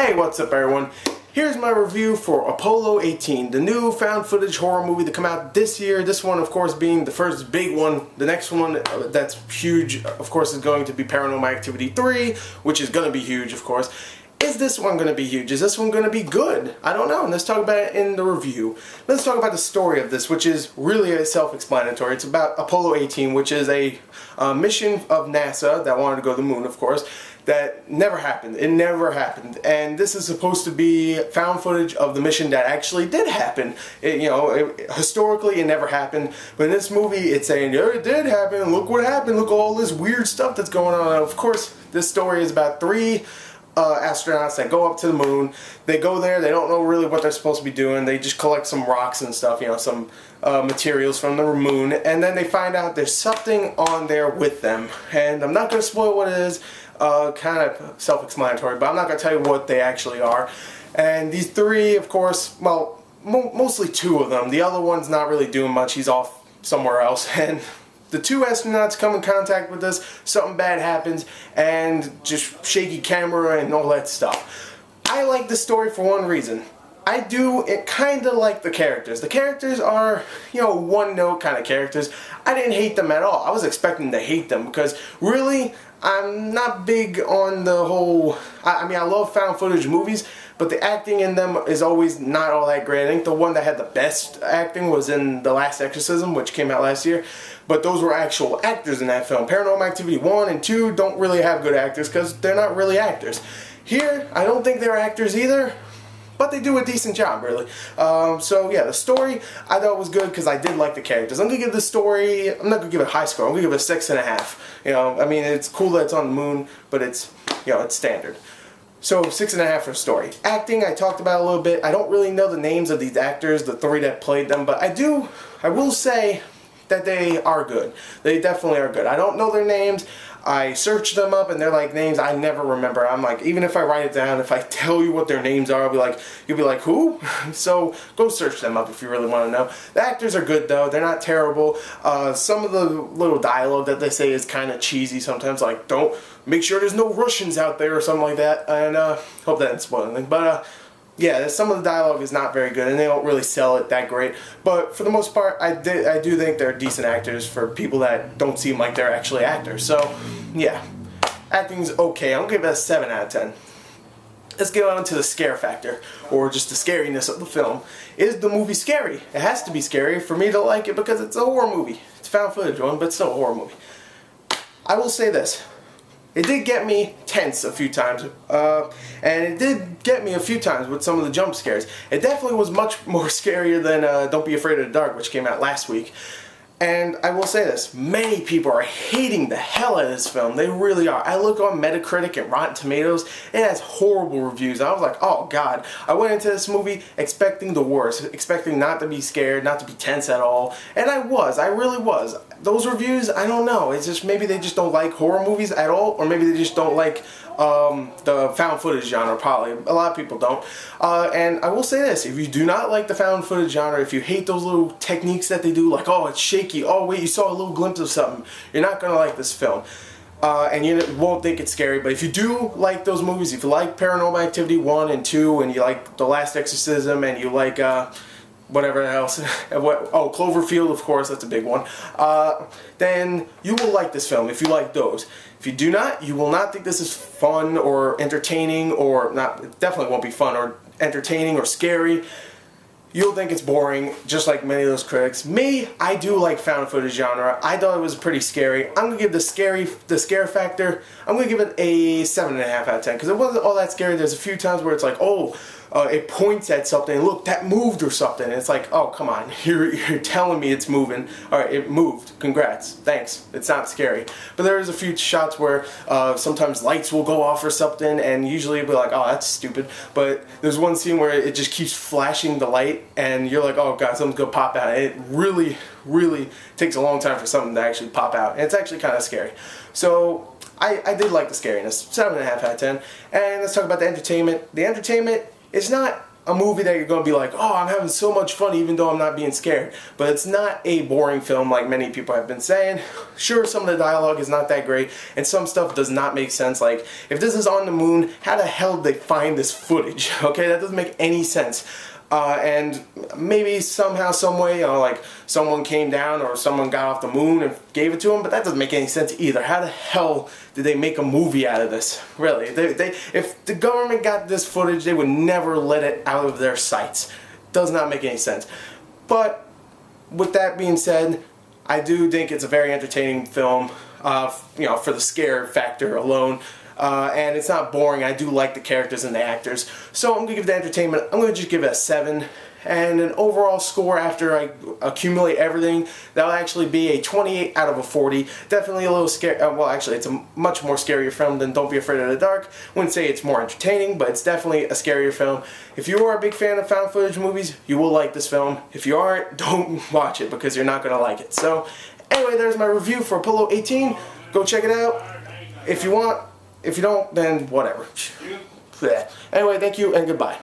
Hey, what's up everyone? Here's my review for Apollo 18, the new found footage horror movie to come out this year. This one, of course, being the first big one. The next one that's huge, of course, is going to be Paranormal Activity 3, which is going to be huge, of course. Is this one going to be huge? Is this one going to be good? I don't know. Let's talk about it in the review. Let's talk about the story of this, which is really self-explanatory. It's about Apollo 18, which is a mission of NASA that wanted to go to the moon, of course, that never happened. It never happened. And this is supposed to be found footage of the mission that actually did happen. Historically, it never happened. But in this movie, it's saying, yeah, it did happen. Look what happened. Look at all this weird stuff that's going on. And of course, this story is about three astronauts that go up to the moon. They go there, they don't know really what they're supposed to be doing. They just collect some rocks and stuff, some materials from the moon, and then they find out there's something on there with them. And I'm not going to spoil what it is, kind of self-explanatory, but I'm not going to tell you what they actually are. And these three, of course, well, mostly two of them. The other one's not really doing much. He's off somewhere else. And the two astronauts come in contact with us, something bad happens, and just shaky camera and all that stuff. I like the story for one reason. I do kind of like the characters. The characters are, one-note kind of characters. I didn't hate them at all. I was expecting to hate them because, really, I'm not big on the whole... I mean, I love found footage movies, but the acting in them is always not all that great. I think the one that had the best acting was in The Last Exorcism, which came out last year. But those were actual actors in that film. Paranormal Activity 1 and 2 don't really have good actors because they're not really actors. Here, I don't think they're actors either, but they do a decent job, really. So yeah, the story I thought was good because I did like the characters. I'm gonna give the story, I'm not gonna give it a high score. I'm gonna give it a 6.5. I mean, it's cool that it's on the moon, but it's, it's standard. So 6.5 for story. Acting, I talked about a little bit. I don't really know the names of these actors, the three that played them, but I will say that they are good. They definitely are good. I don't know their names. I searched them up and they're like names I never remember. I'm like, even if I write it down, if I tell you what their names are, you'll be like, who? So go search them up if you really want to know. The actors are good though. They're not terrible. Some of the little dialogue that they say is kind of cheesy sometimes, like, don't make sure there's no Russians out there or something like that. And hope that didn't spoil anything. But yeah, some of the dialogue is not very good, and they don't really sell it that great. But for the most part, I do think they're decent actors for people that don't seem like they're actually actors. So, yeah, acting's okay. I'll give it a 7 out of 10. Let's get on to the scare factor, or just the scariness of the film. Is the movie scary? It has to be scary for me to like it because it's a horror movie. It's a found footage one, but still a horror movie. I will say this. It did get me tense a few times, and it did get me a few times with some of the jump scares. It definitely was much more scarier than Don't Be Afraid of the Dark, which came out last week. And I will say this, many people are hating the hell out of this film. They really are. I look on Metacritic and Rotten Tomatoes, it has horrible reviews. I was like, oh god. I went into this movie expecting the worst, expecting not to be scared, not to be tense at all. And I really was. Those reviews, I don't know. It's just maybe they just don't like horror movies at all, or maybe they just don't like the found footage genre, probably. A lot of people don't. And I will say this, if you do not like the found footage genre, if you hate those little techniques that they do, like, oh, it's shaky, oh, wait, you saw a little glimpse of something, you're not going to like this film. And you won't think it's scary, but if you do like those movies, if you like Paranormal Activity 1 and 2, and you like The Last Exorcism, and you like, whatever else, Cloverfield, of course, that's a big one, then you will like this film if you like those. If you do not, you will not think this is fun or entertaining, or not, it definitely won't be fun or entertaining or scary. You'll think it's boring, just like many of those critics. Me, I do like found footage genre. I thought it was pretty scary. I'm gonna give the scare factor, I'm gonna give it a 7.5 out of 10, because it wasn't all that scary. There's a few times where it's like, oh, it points at something, look, that moved or something. And it's like, oh, come on, you're telling me it's moving. Alright, it moved, congrats, thanks, it's not scary. But there's a few shots where sometimes lights will go off or something, and usually you'll be like, oh, that's stupid. But there's one scene where it just keeps flashing the light, and you're like, oh god, something's gonna pop out. And it really, really takes a long time for something to actually pop out, and it's actually kind of scary. So I did like the scariness. 7.5 out of 10. And let's talk about the entertainment. The entertainment is not a movie that you're going to be like, oh, I'm having so much fun even though I'm not being scared. But it's not a boring film like many people have been saying. Sure, some of the dialogue is not that great, and some stuff does not make sense. Like, if this is on the moon, how the hell did they find this footage? Okay, that doesn't make any sense. And maybe somehow, some way, like someone came down or someone got off the moon and gave it to them, but that doesn't make any sense either. How the hell did they make a movie out of this? Really, if the government got this footage, they would never let it out of their sights. Does not make any sense. But with that being said, I do think it's a very entertaining film, you know, for the scare factor alone. And it's not boring. I do like the characters and the actors. So I'm going to give the entertainment, I'm going to just give it a 7. And an overall score after I accumulate everything, that'll actually be a 28 out of a 40. Definitely a little scary. Well, actually, it's a much more scarier film than Don't Be Afraid of the Dark. Wouldn't say it's more entertaining, but it's definitely a scarier film. If you are a big fan of found footage movies, you will like this film. If you aren't, don't watch it because you're not going to like it. So, anyway, there's my review for Apollo 18. Go check it out if you want. If you don't, then whatever. Anyway, thank you and goodbye.